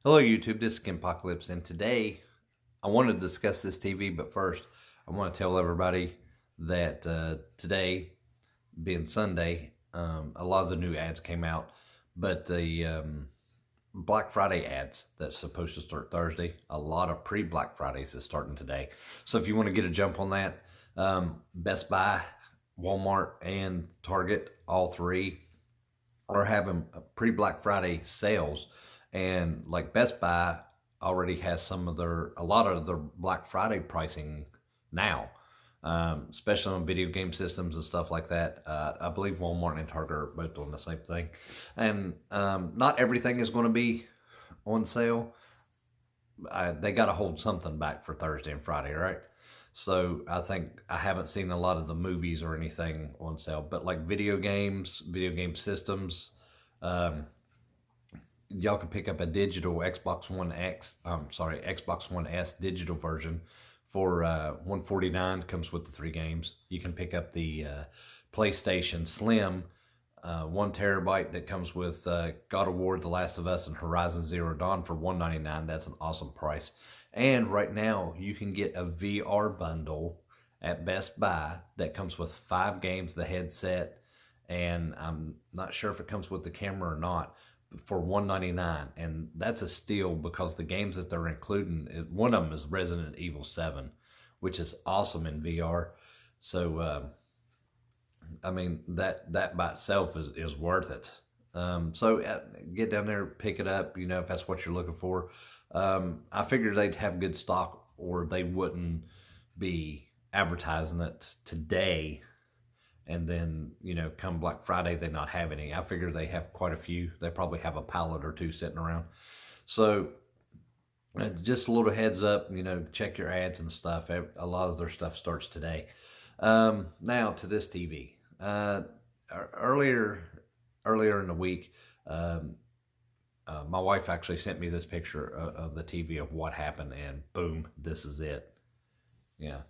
Hello YouTube, this is Apocalypse, and today I want to discuss this TV, but first I want to tell everybody that today, being Sunday, a lot of the new ads came out, but the Black Friday ads that's supposed to start Thursday, a lot of pre-Black Fridays is starting today. So if you want to get a jump on that, Best Buy, Walmart, and Target, all three are having pre-Black Friday sales. And like Best Buy already has a lot of their Black Friday pricing now, especially on video game systems and stuff like that. I believe Walmart and Target are both doing the same thing. And not everything is going to be on sale. They got to hold something back for Thursday and Friday, right? So I think I haven't seen a lot of the movies or anything on sale, but like video games, video game systems, y'all can pick up a digital Xbox One S digital version for $149. Comes with the 3 games. You can pick up the PlayStation Slim 1 terabyte that comes with God of War, The Last of Us, and Horizon Zero Dawn for $199. That's an awesome price. And right now you can get a VR bundle at Best Buy that comes with 5 games, the headset, and I'm not sure if it comes with the camera or not, for $199. And that's a steal because the games that they're including, one of them is Resident Evil 7, which is awesome in VR. So I mean, that by itself is worth it. So get down there, pick it up, if that's what you're looking for. I figured they'd have good stock, or they wouldn't be advertising it today and then, come Black Friday, they not have any. I figure they have quite a few. They probably have a pallet or 2 sitting around. So just a little heads up, check your ads and stuff. A lot of their stuff starts today. Now to this TV. Earlier in the week, my wife actually sent me this picture of the TV of what happened, and boom, this is it. Yeah.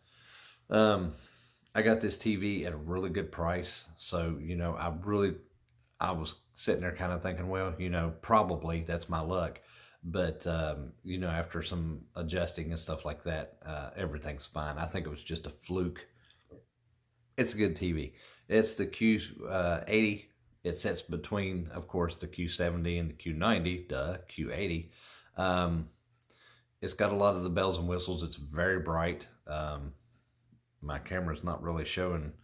I got this TV at a really good price. So, I was sitting there kind of thinking, well, probably that's my luck. But, after some adjusting and stuff like that, everything's fine. I think it was just a fluke. It's a good TV. It's the Q80. It sits between, of course, the Q70 and the Q90, Q80. It's got a lot of the bells and whistles. It's very bright. My camera's not really showing.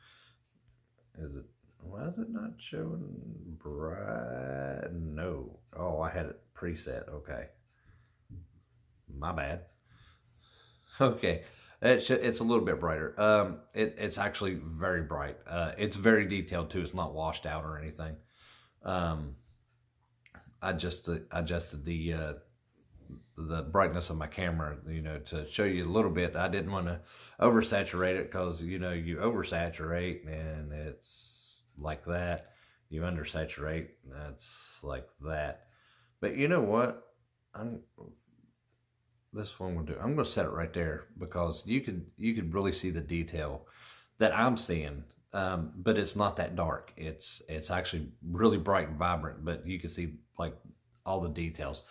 Why is it not showing bright? No. Oh, I had it preset. Okay. My bad. Okay. It's a little bit brighter. It's actually very bright. It's very detailed too. It's not washed out or anything. I just adjusted the brightness of my camera, to show you a little bit. I didn't want to oversaturate it because, you oversaturate and it's like that. You undersaturate, that's like that. But you know what? This one will do. I'm going to set it right there because you could really see the detail that I'm seeing. But it's not that dark. It's actually really bright and vibrant, but you can see like all the details.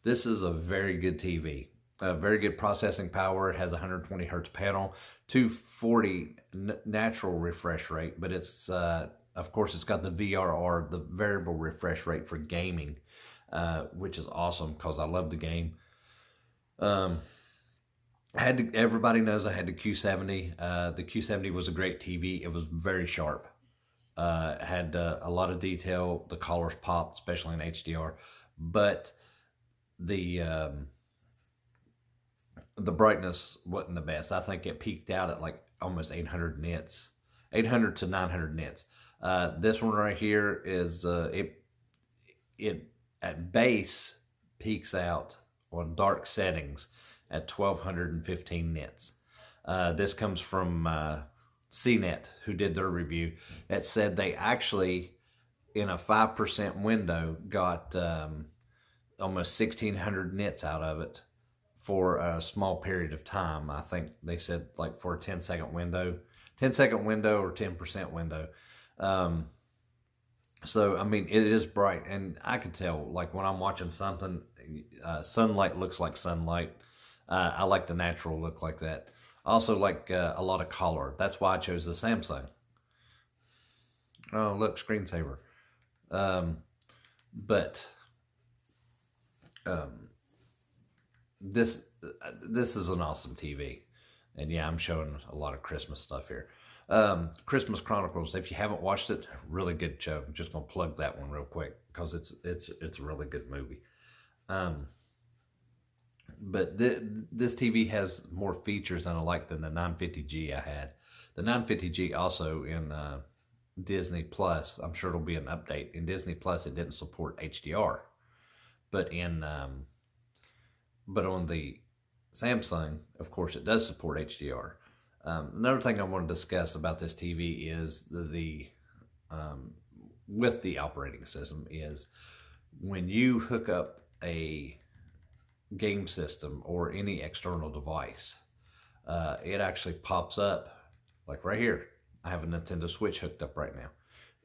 This is a very good TV. Very good processing power. It has a 120 hertz panel, 240 natural refresh rate, but it's of course it's got the VRR, the variable refresh rate for gaming, which is awesome because I love the game. Everybody knows I had the Q70. The Q70 was a great TV. It was very sharp. Had a lot of detail. The colors popped, especially in HDR. But the brightness wasn't the best. I think it peaked out at like almost 800 nits, 800 to 900 nits. This one right here is it at base peaks out on dark settings at 1215 nits. This comes from CNET, who did their review. It said they actually, in a 5% window, got almost 1600 nits out of it for a small period of time. I think they said like for a 10-second window, 10-second window or 10% window. So, I mean, it is bright, and I could tell, like, when I'm watching something, Sunlight looks like sunlight. I like the natural look like that. I also like a lot of color. That's why I chose the Samsung. Oh, look, screensaver. Um, but um, this is an awesome TV, and yeah, I'm showing a lot of Christmas stuff here. Christmas Chronicles. If you haven't watched it, really good show. I'm just gonna plug that one real quick because it's a really good movie. Um, but this TV has more features than I like than the 950G I had. The 950G also in Disney Plus. I'm sure it'll be an update. In Disney Plus, it didn't support HDR, but but on the Samsung, of course, it does support HDR. Another thing I want to discuss about this TV is with the operating system is when you hook up a game system or any external device, it actually pops up like right here. I have a Nintendo Switch hooked up right now.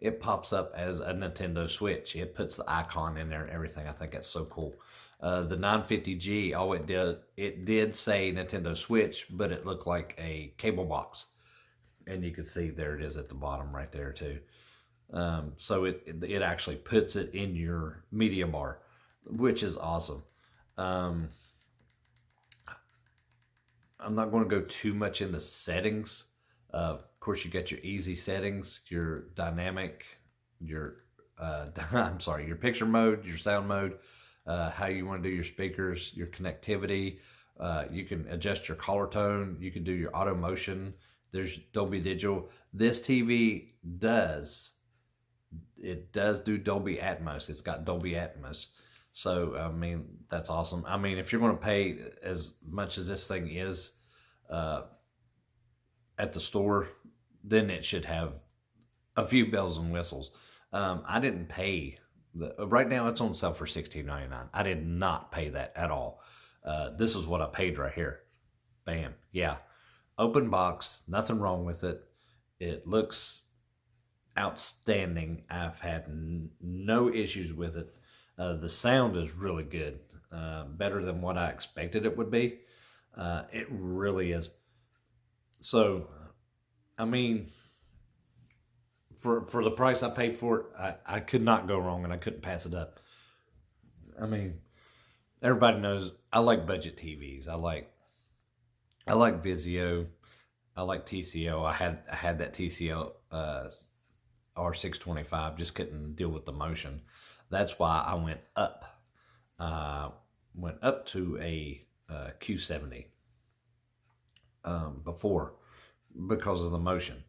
It pops up as a Nintendo Switch. It puts the icon in there and everything. I think that's so cool. The 950G, all it did say Nintendo Switch, but it looked like a cable box. And you can see there it is at the bottom right there too. So it actually puts it in your media bar, which is awesome. I'm not going to go too much in the settings. Of course, you got your easy settings, your dynamic, your I'm sorry, your picture mode, your sound mode, how you want to do your speakers, your connectivity. You can adjust your color tone. You can do your auto motion. There's Dolby Digital. This TV does do Dolby Atmos. It's got Dolby Atmos. So, I mean, that's awesome. I mean, if you're going to pay as much as this thing is at the store, then it should have a few bells and whistles. I didn't pay. Right now, it's on sale for $16.99. I did not pay that at all. This is what I paid right here. Bam. Yeah. Open box. Nothing wrong with it. It looks outstanding. I've had no issues with it. The sound is really good. Better than what I expected it would be. It really is. So, I mean, for the price I paid for it, I could not go wrong, and I couldn't pass it up. I mean, everybody knows I like budget TVs. I like Vizio. I like TCO. I had that TCO R625. Just couldn't deal with the motion. That's why I went up. Went up to a Q70 before because of the motion.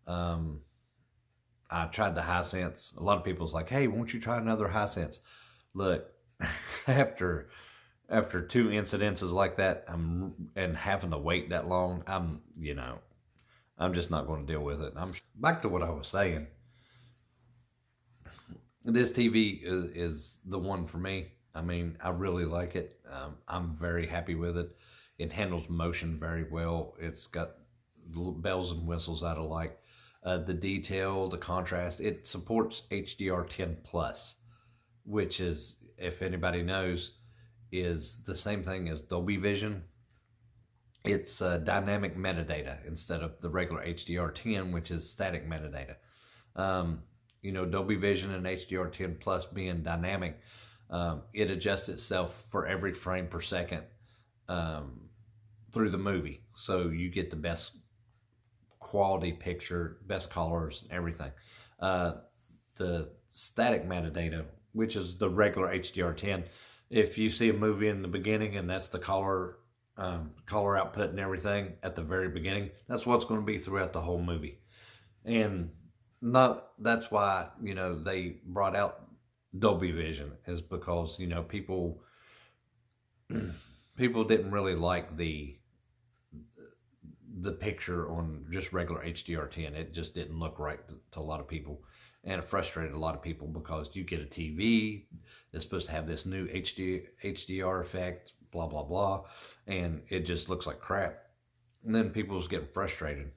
I tried the Hisense. A lot of people's like, "Hey, won't you try another Hisense?" Look, after two incidences like that, and having to wait that long, I'm just not going to deal with it. I'm back to what I was saying. This TV is the one for me. I mean, I really like it. I'm very happy with it. It handles motion very well. It's got bells and whistles that I like. The detail, the contrast. It supports HDR10 Plus, which is, if anybody knows, is the same thing as Dolby Vision. It's dynamic metadata instead of the regular HDR10, which is static metadata. Dolby Vision and HDR10 Plus being dynamic, it adjusts itself for every frame per second through the movie. So you get the best quality picture, best colors, everything. The static metadata, which is the regular HDR10, if you see a movie in the beginning and that's the color output and everything at the very beginning, that's what's going to be throughout the whole movie. And that's why they brought out Dolby Vision, is because people didn't really like the picture on just regular HDR10. It just didn't look right to a lot of people, and it frustrated a lot of people because you get a TV that's supposed to have this new HDR effect, blah blah blah, and it just looks like crap. And then people was getting frustrated.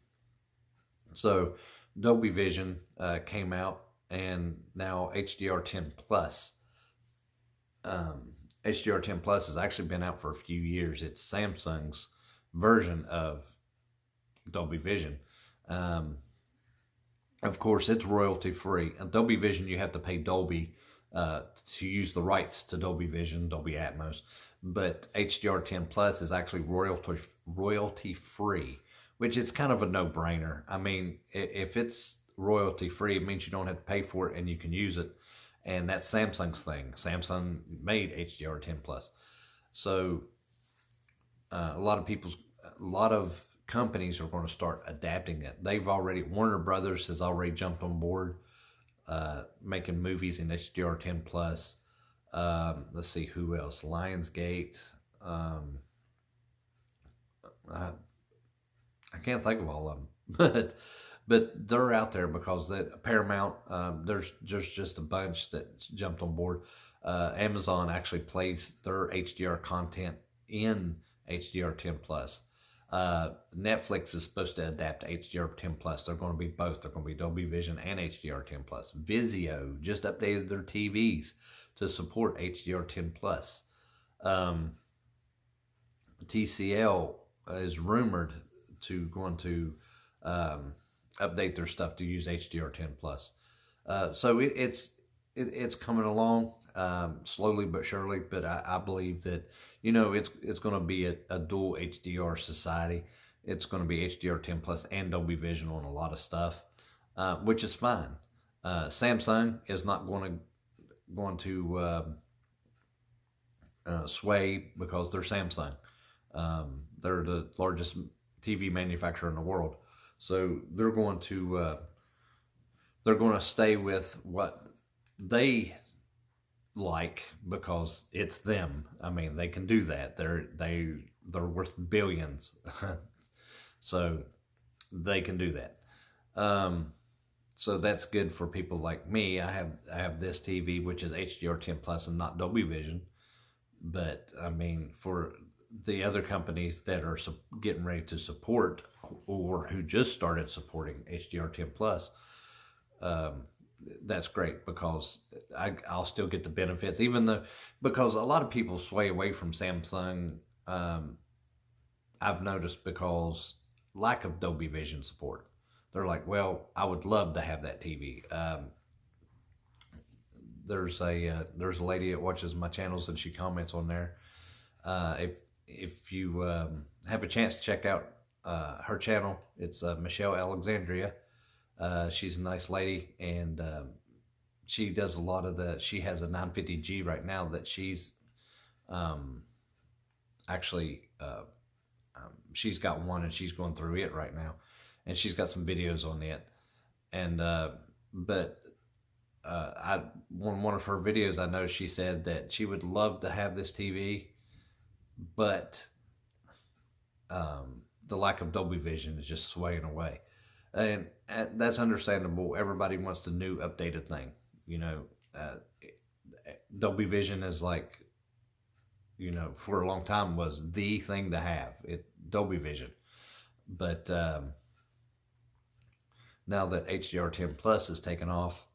So Dolby Vision came out, and now HDR10 Plus HDR10 Plus has actually been out for a few years. It's Samsung's version of Dolby Vision. Of course, it's royalty free. Dolby Vision, you have to pay Dolby to use the rights to Dolby Vision, Dolby Atmos. But HDR10 Plus is actually royalty free, which is kind of a no-brainer. I mean, if it's royalty free, it means you don't have to pay for it and you can use it. And that's Samsung's thing. Samsung made HDR10 Plus. So a lot of companies are going to start adapting it. Warner Brothers has already jumped on board, making movies in HDR10 Plus. Let's see who else. Lionsgate. I can't think of all of them, but they're out there because that Paramount. There's just a bunch that jumped on board. Amazon actually plays their HDR content in HDR10 Plus. Netflix is supposed to adapt to HDR10 Plus. They're going to be both. They're going to be Dolby Vision and HDR10 Plus. Vizio just updated their TVs to support HDR10 Plus. TCL is rumored to going to update their stuff to use HDR10 Plus. So it's coming along slowly but surely. But I believe that it's going to be a dual HDR society. It's going to be HDR10 Plus and Dolby Vision on a lot of stuff, which is fine. Samsung is not going to sway because they're Samsung. They're the largest TV manufacturer in the world, so they're going to stay with what they like because it's them. I mean, they can do that. They're worth billions, so they can do that. So that's good for people like me. I have this TV, which is HDR10 Plus and not Dolby Vision. But I mean, for the other companies that are getting ready to support or who just started supporting HDR10 Plus, that's great because I'll still get the benefits, because a lot of people sway away from Samsung. I've noticed because lack of Dolby Vision support. They're like, well, I would love to have that TV. There's a lady that watches my channels and she comments on there. If you have a chance to check out her channel, it's Michelle Alexandria. She's a nice lady, and she does a lot of she has a 950G right now that she's actually she's got one and she's going through it right now, and she's got some videos on it. And one of her videos, I know she said that she would love to have this TV, but the lack of Dolby Vision is just swaying away. And that's understandable. Everybody wants the new updated thing. Dolby Vision is like, for a long time was the thing to have. Dolby Vision. But now that HDR10 Plus has taken off,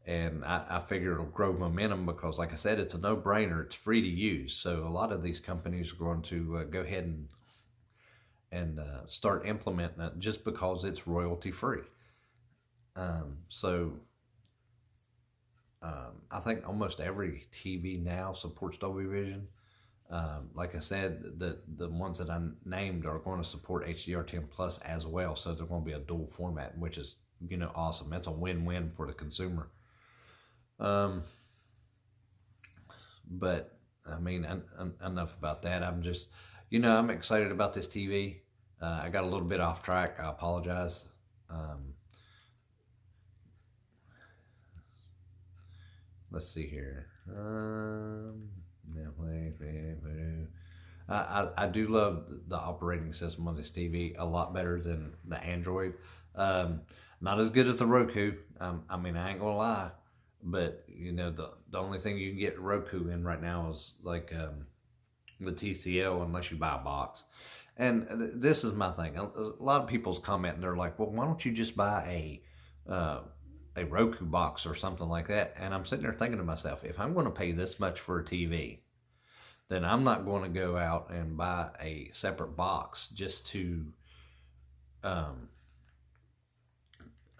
and I figure it'll grow momentum because, like I said, it's a no-brainer. It's free to use. So a lot of these companies are going to go ahead and start implementing it just because it's royalty free. I think almost every TV now supports Dolby Vision. Like I said, the ones that I named are going to support HDR10 Plus as well. So they're going to be a dual format, which is awesome. That's a win-win for the consumer. But I mean, enough about that. I'm just, I'm excited about this TV. I got a little bit off track. I apologize. Let's see here. I do love the operating system on this TV a lot better than the Android. Not as good as the Roku. I mean, I ain't gonna lie, but the only thing you can get Roku in right now is like the TCL, unless you buy a box. And this is my thing. A lot of people's comment, and they're like, well, why don't you just buy a Roku box or something like that? And I'm sitting there thinking to myself, if I'm going to pay this much for a TV, then I'm not going to go out and buy a separate box um,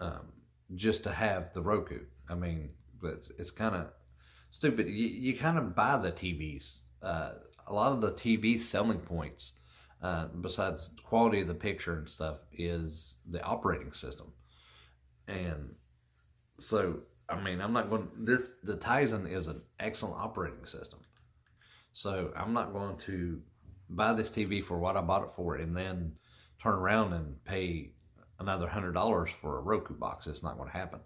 um, just to have the Roku. I mean, it's kind of stupid. You kind of buy the TVs. A lot of the TV selling points, besides the quality of the picture and stuff, is the operating system. And so, I mean, I'm not going. The Tizen is an excellent operating system. So I'm not going to buy this TV for what I bought it for and then turn around and pay another $100 for a Roku box. It's not going to happen.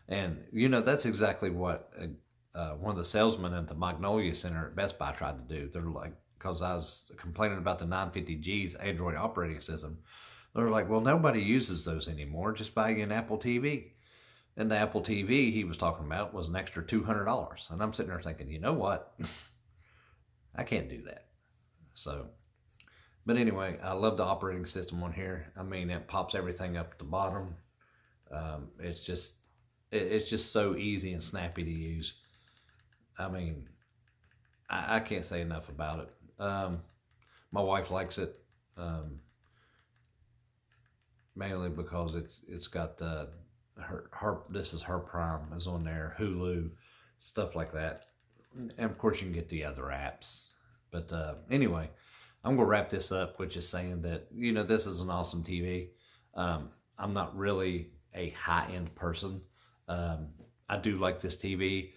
And that's exactly what one of the salesmen at the Magnolia Center at Best Buy tried to do. They're like, because I was complaining about the 950G's Android operating system, they're like, well, nobody uses those anymore. Just buy an Apple TV. And the Apple TV he was talking about was an extra $200. And I'm sitting there thinking, you know what? I can't do that. So, but anyway, I love the operating system on here. I mean, it pops everything up at the bottom. It's just so easy and snappy to use. I mean, I can't say enough about it. My wife likes it, mainly because it's got this is her Prime is on there, Hulu, stuff like that. And of course you can get the other apps. But anyway, I'm going to wrap this up with just saying that, this is an awesome TV. I'm not really a high-end person. I do like this TV.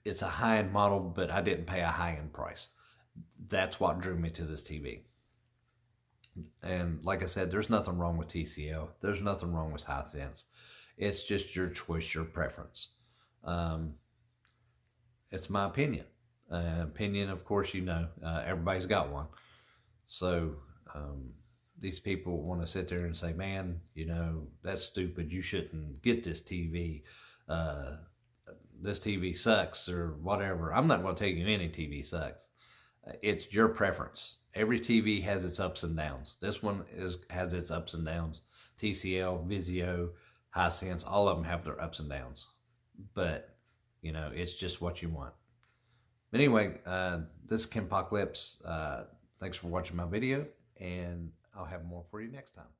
It's a high-end model, but I didn't pay a high-end price. That's what drew me to this TV. And like I said, there's nothing wrong with TCL. There's nothing wrong with Hisense. It's just your choice, your preference. It's my opinion. Opinion, of course, everybody's got one. So these people want to sit there and say, man, that's stupid. You shouldn't get this TV. This TV sucks or whatever. I'm not going to tell you any TV sucks. It's your preference. Every TV has its ups and downs. This one has its ups and downs. TCL, Vizio, Hisense, all of them have their ups and downs. But, it's just what you want. But anyway, this is Ken Apocalypse. Thanks for watching my video, and I'll have more for you next time.